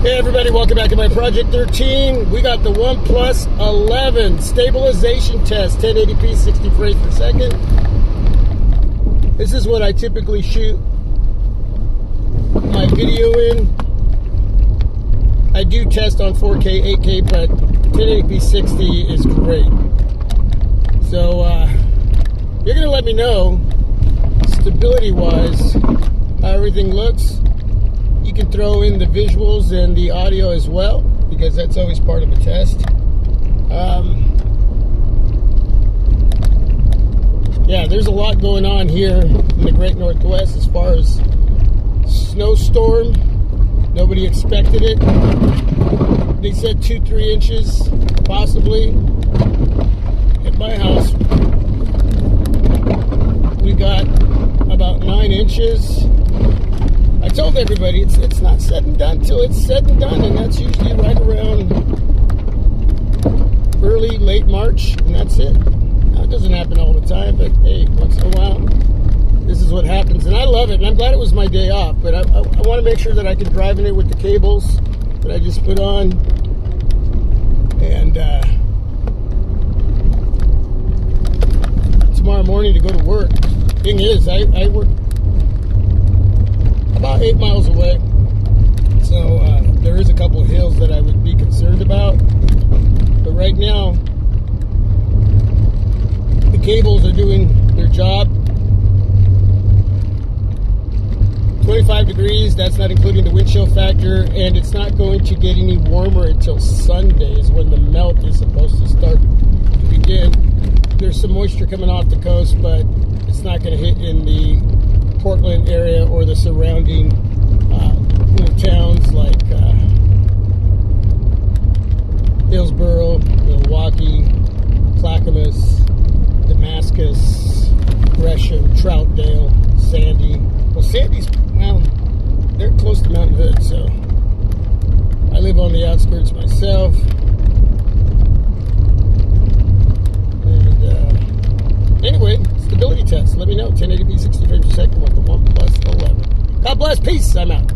Hey everybody, welcome back to my Project 13. We got the OnePlus 11 stabilization test, 1080p, 60 frames per second. This is what I typically shoot my video in. I do test on 4K, 8K, but 1080p 60 is great. So you're gonna let me know stability-wise how everything looks. You can throw in the visuals and the audio as well, because that's always part of a test. Yeah, there's a lot going on here in the Great Northwest as far as snowstorm. Nobody expected it. They said 2-3 inches, possibly. At my house, we got about 9 inches. I told everybody it's not said and done till it's said and done, and that's usually right around early, late March, and that's it. Now, it doesn't happen all the time, but hey, once in a while, this is what happens, and I love it, and I'm glad it was my day off, but I want to make sure that I can drive in it with the cables that I just put on, and tomorrow morning to go to work. Thing is, I work about 8 miles away, so there is a couple of hills that I would be concerned about, but right now the cables are doing their job. 25 degrees, that's not including the wind chill factor, and it's not going to get any warmer until Sunday is when the melt is supposed to start to begin. There's some moisture coming off the coast, but it's not going to hit in the Portland area or the surrounding little towns like Hillsboro, Milwaukee, Clackamas, Damascus, Gresham, Troutdale, Sandy. Well, Sandy's, well, they're close to Mountain Hood, so I live on the outskirts myself. And anyway, stability test. Let me know. 1080p, 60 frames per second with the OnePlus 11. God bless. Peace. I'm out.